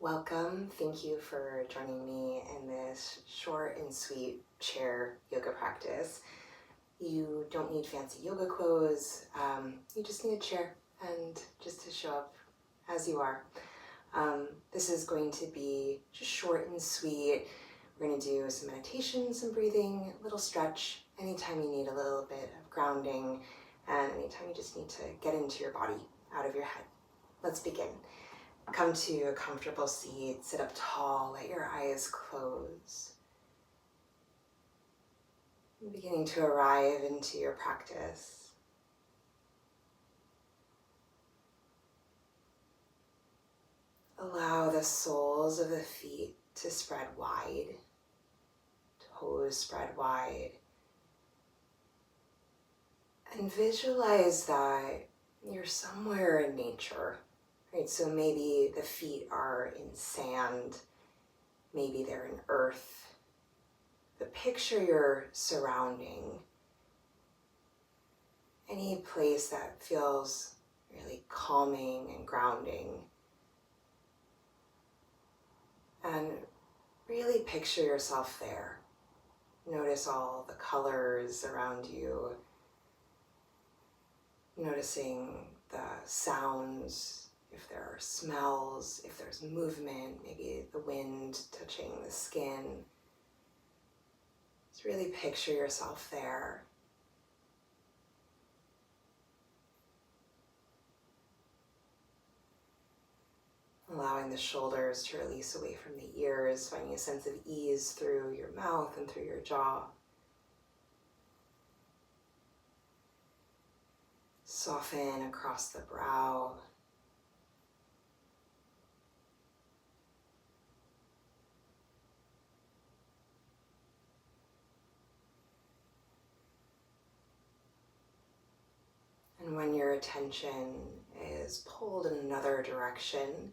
Welcome. Thank you for joining me in this short and sweet chair yoga practice. You don't need fancy yoga clothes. You just need a chair and just to show up as you are. This is going to be just short and sweet. We're going to do some meditation, some breathing, a little stretch, anytime you need a little bit of grounding, and anytime you just need to get into your body, out of your head. Let's begin. Come to a comfortable seat, sit up tall, let your eyes close. Beginning to arrive into your practice. Allow the soles of the feet to spread wide, toes spread wide. And visualize that you're somewhere in nature. Right, so maybe the feet are in sand, maybe they're in earth, but picture your surrounding, any place that feels really calming and grounding, and really picture yourself there. Notice all the colors around you, noticing the sounds, if there are smells, if there's movement, maybe the wind touching the skin. Just really picture yourself there. Allowing the shoulders to release away from the ears, finding a sense of ease through your mouth and through your jaw. Soften across the brow. And when your attention is pulled in another direction,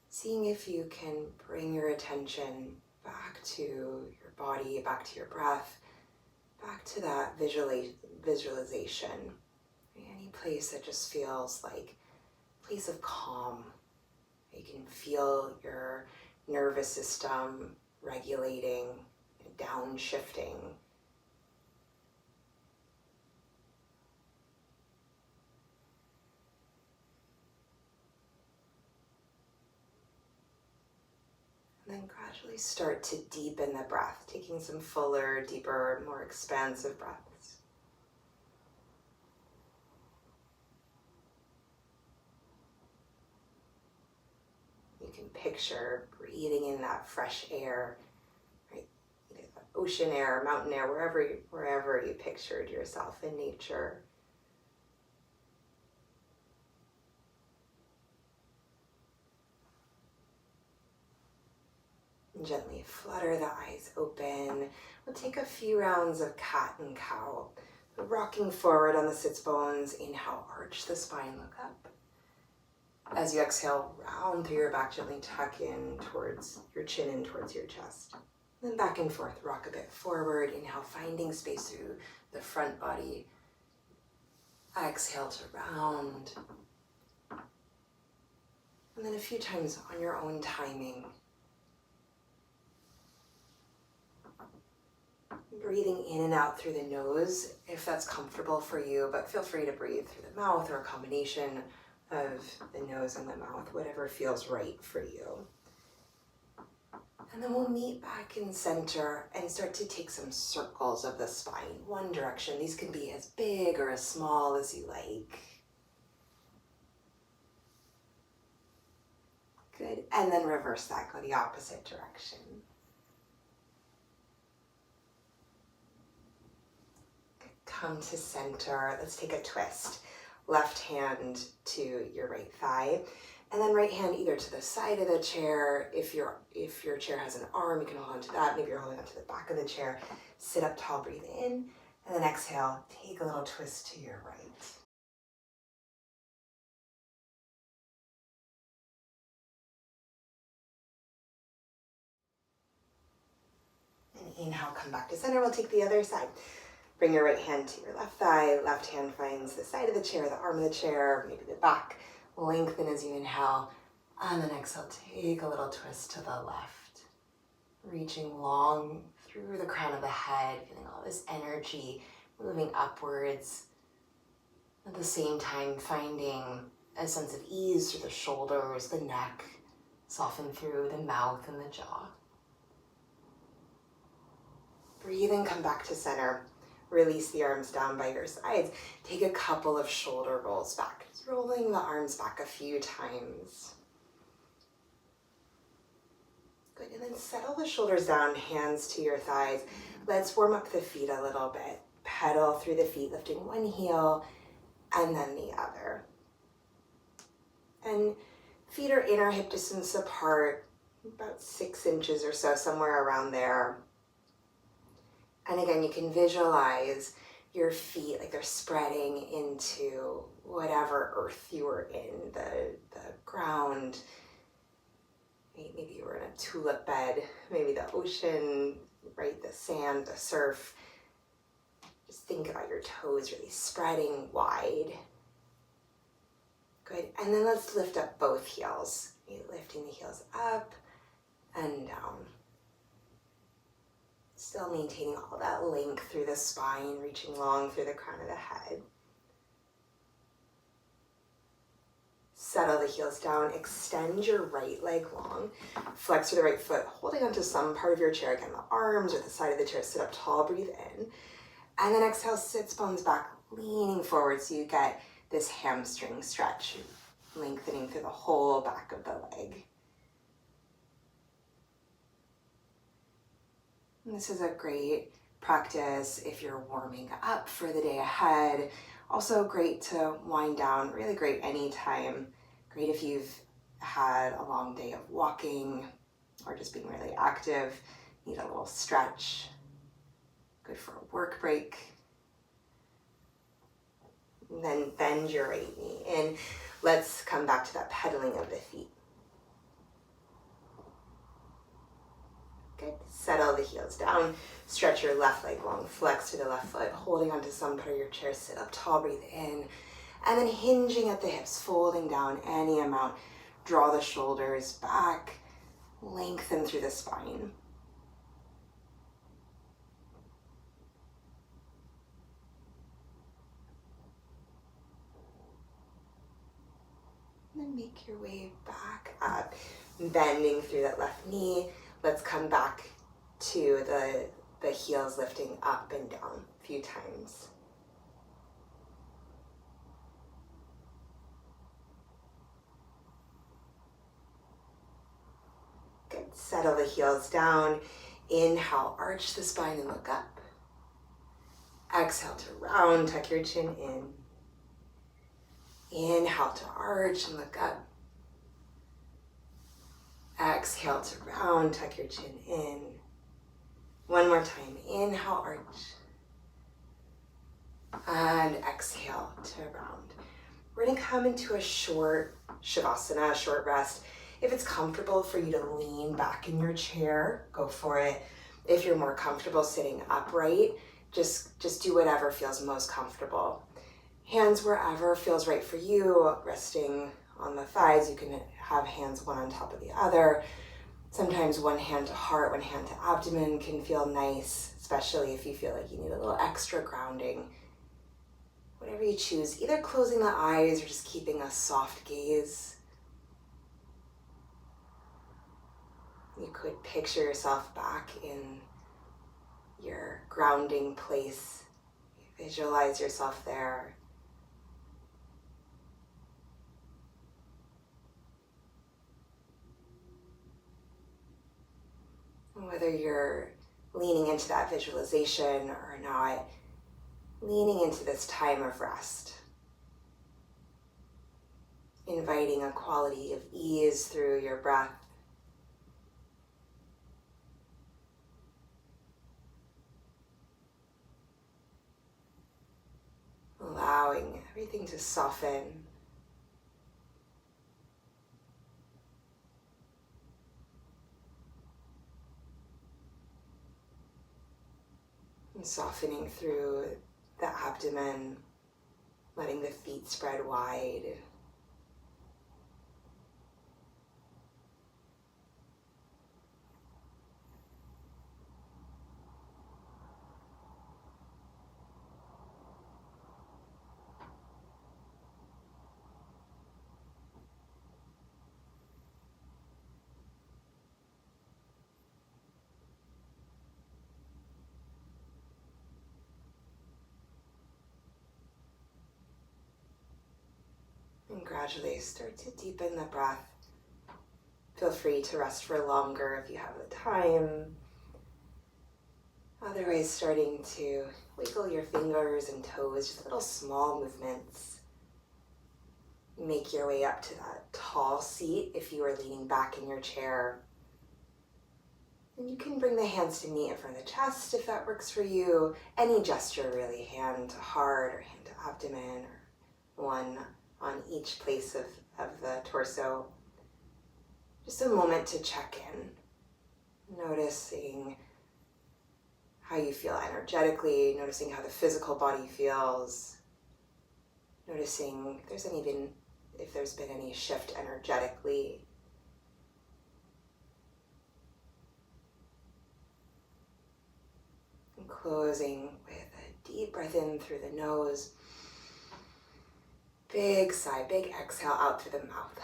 seeing if you can bring your attention back to your body, back to your breath, back to that visualization. Any place that just feels like a place of calm. You can feel your nervous system regulating, downshifting. And then gradually start to deepen the breath, taking some fuller, deeper, more expansive breaths. You can picture breathing in that fresh air, right? Ocean air, mountain air, wherever you pictured yourself in nature. Gently flutter the eyes open. We'll take a few rounds of cat and cow. Rocking forward on the sits bones. Inhale, arch the spine, look up. As you exhale, round through your back, gently tuck in towards your chin and towards your chest. Then back and forth, rock a bit forward. Inhale, finding space through the front body. Exhale to round. And then a few times on your own timing. Breathing in and out through the nose, if that's comfortable for you, but feel free to breathe through the mouth or a combination of the nose and the mouth, whatever feels right for you. And then we'll meet back in center and start to take some circles of the spine, one direction. These can be as big or as small as you like. Good, and then reverse that, go the opposite direction. Come to center. Let's take a twist. Left hand to your right thigh, and then right hand either to the side of the chair. If your chair has an arm, you can hold on to that. Maybe you're holding on to the back of the chair. Sit up tall, breathe in, and then exhale. Take a little twist to your right. And inhale, come back to center. We'll take the other side. Bring your right hand to your left thigh. Left hand finds the side of the chair, the arm of the chair, maybe the back. Lengthen as you inhale. And then exhale, take a little twist to the left. Reaching long through the crown of the head, feeling all this energy moving upwards. At the same time, finding a sense of ease through the shoulders, the neck, soften through the mouth and the jaw. Breathe and come back to center. Release the arms down by your sides. Take a couple of shoulder rolls back. Just rolling the arms back a few times. Good, and then settle the shoulders down, hands to your thighs. Let's warm up the feet a little bit. Pedal through the feet, lifting one heel and then the other. And feet are inner hip distance apart, about 6 inches or so, somewhere around there. And again, you can visualize your feet like they're spreading into whatever earth you were in, the ground. Maybe you were in a tulip bed, maybe the ocean, right? The sand, the surf. Just think about your toes really spreading wide. Good, and then let's lift up both heels. Lifting the heels up and down. Still maintaining all that length through the spine, reaching long through the crown of the head. Settle the heels down, extend your right leg long, flex through the right foot, holding onto some part of your chair, again, the arms or the side of the chair, sit up tall, breathe in. And then exhale, sits bones back, leaning forward so you get this hamstring stretch, lengthening through the whole back of the leg. And this is a great practice if you're warming up for the day ahead. Also great to wind down, really great anytime. Great if you've had a long day of walking or just being really active, need a little stretch. Good for a work break. And then bend your right knee in. Let's come back to that pedaling of the feet. Good. Settle the heels down. Stretch your left leg long. Flex to the left foot, holding onto some part of your chair. Sit up tall, breathe in. And then hinging at the hips, folding down any amount. Draw the shoulders back. Lengthen through the spine. And then make your way back up, bending through that left knee. Let's come back to the heels lifting up and down a few times. Good. Settle the heels down. Inhale, arch the spine and look up. Exhale to round, tuck your chin in. Inhale to arch and look up. Exhale to round, tuck your chin in. One more time, inhale, arch. And exhale to round. We're gonna come into a short shavasana, a short rest. If it's comfortable for you to lean back in your chair, go for it. If you're more comfortable sitting upright, just do whatever feels most comfortable. Hands wherever feels right for you, resting on the thighs. You can have hands one on top of the other. Sometimes one hand to heart, one hand to abdomen can feel nice, especially if you feel like you need a little extra grounding. Whatever you choose, either closing the eyes or just keeping a soft gaze. You could picture yourself back in your grounding place. Visualize yourself there. Whether you're leaning into that visualization or not, leaning into this time of rest. Inviting a quality of ease through your breath. Allowing everything to soften. And softening through the abdomen, letting the feet spread wide. gradually start to deepen the breath. Feel free to rest for longer if you have the time. Otherwise, starting to wiggle your fingers and toes, just little small movements. Make your way up to that tall seat if you are leaning back in your chair. And you can bring the hands to meet in front of the chest if that works for you. Any gesture really, hand to heart or hand to abdomen, or one on each place of the torso. Just a moment to check in, noticing how you feel energetically, noticing how the physical body feels, noticing if there's been any shift energetically. And closing with a deep breath in through the nose. Big sigh, big exhale out through the mouth.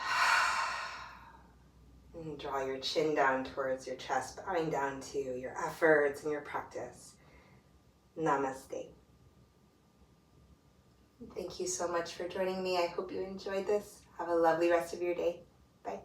And draw your chin down towards your chest, bowing down to your efforts and your practice. Namaste. Thank you so much for joining me. I hope you enjoyed this. Have a lovely rest of your day. Bye.